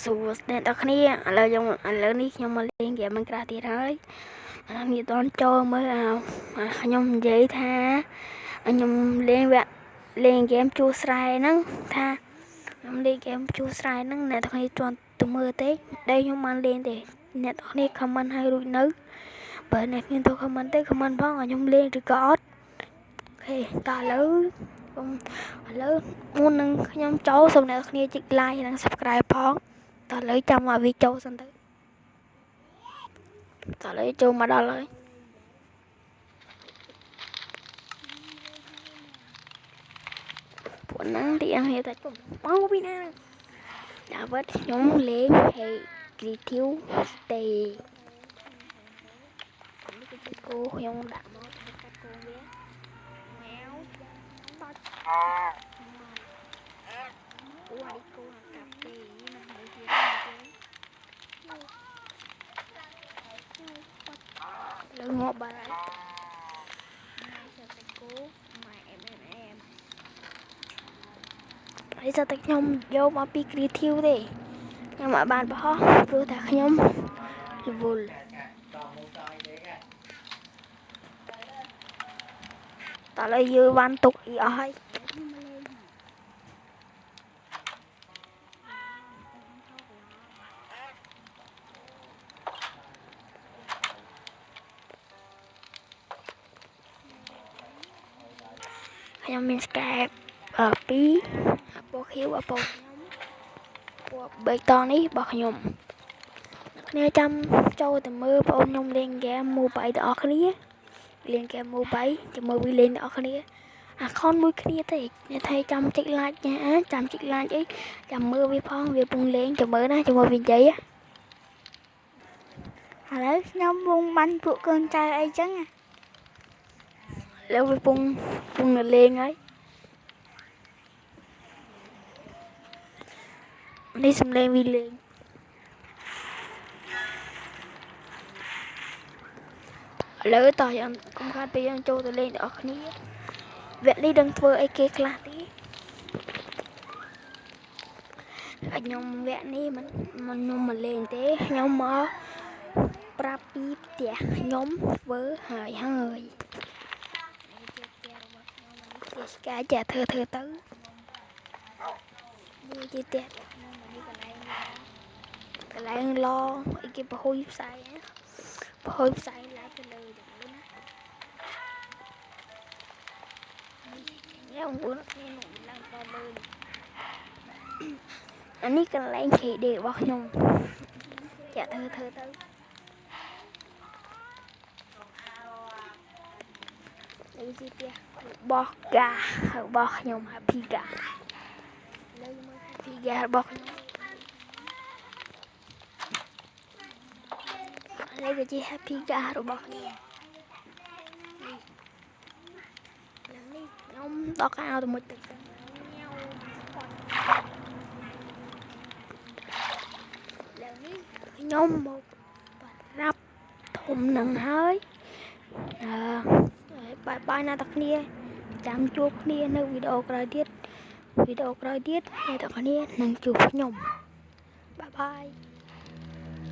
សួស្តីអ្នកគ្នាឥឡូវនេះខ្ញុំមកលេងហ្គេម Minecraft ទៀតហើយនេះតន់ចូលមើលខ្ញុំនិយាយថាខ្ញុំលេងហ្គេមជួស្រែហ្នឹងថាខ្ញុំលេងហ្គេមជួស្រែហ្នឹងអ្នកគ្នាទាន់ទៅមើលទេដែលខ្ញុំបានលេងទេអ្នកគ្នា comment ឲ្យរួចនៅបើអ្នកគ្នាទៅ comment ទេ comment ផងឲ្យខ្ញុំលេងឬក៏អត់អូខេតឥឡូវមុននឹងខ្ញុំចូលសូមអ្នកគ្នាចុច like និង subscribe ផងតឥឡូវចាំឲ្យវាចូលសិនទៅតឥឡូវចូលមកដល់ហើយពួកហ្នឹងទីអង្គតែពុំមកពីណាដាវិតខ្ញុំលេង Hey Creative Stay នេះគឺជាគោខ្ញុំដាក់មកទៅកាត់គោវាម៉ែវបាត់អូអានេះគោកាប់ទេមិនហើយទៀតលើងប់បាត់ហើយសតគោម៉ែហើយសតខ្ញុំយកមកពី Creative ទេខ្ញុំអត់បានបោះព្រោះតែខ្ញុំរវល់តើឥឡូវយើងបានទុកអីអស់ហើយខ្ញុំមាន Skype 2ពណ៌ខៀវពណ៌ខ្ញុំពណ៌បេតងនេះរបស់ខ្ញុំគ្នាចាំចូលទៅមើលបងខ្ញុំលេងហ្គេម Mobile ទាំងអស់គ្នាលេងហ្គេម Mobile ជាមួយវាលេងទាំងអស់គ្នាaccount មួយគ្នាទេអ្នកថៃចាំចុច like ណាចាំចុច like អីចាំមើលវាផងវាពងលេងចាំមើលណាជាមួយវានិយាយឥឡូវខ្ញុំពងបាញ់ពួកកូនចៅអីចឹងឥឡូវវាពងលេងហើយនេះសំឡេងវាលេងឥឡូវតោះយើងកុំខាតពេលយើងចូលទៅលេងទាំងអស់គ្នាវគ្គនេះដឹងធ្វើអីគេខ្លះទេខ្ញុំវគ្គនេះមិនខ្ញុំមកលេងទេខ្ញុំមកប្រាប់ពីផ្ទះខ្ញុំធ្វើហើយនេះជាផ្ទះរបស់ខ្ញុំនេះជាស្កាយចាធ្វើទៅនេះជាផ្ទះខ្ញុំនេះកន្លែងឡអីគេប្រហុយផ្សាយណាប្រហុយផ្សាយឡើងទៅលើទៅលើណានេះបងប្អូនគ្នានោះឡើងដល់លើអានេះកន្លែង KD របស់ខ្ញុំចាក់ធ្វើទៅនេះជាផ្ទះរបស់ការបស់ខ្ញុំ Happy កាលើមើល Happy ការបស់ខ្ញុំនេះគឺជា Happy ការបស់ខ្ញុំនេះខ្ញុំដកអាវទៅមួយទឹកសិនឡើងនេះខ្ញុំមកប្រាប់ធំនឹងហើយបាយណាអ្នកគ្នាចាំជួបគ្នានៅវីដេអូក្រោយទៀតអ្នកគ្នានឹងជួបខ្ញុំបាយ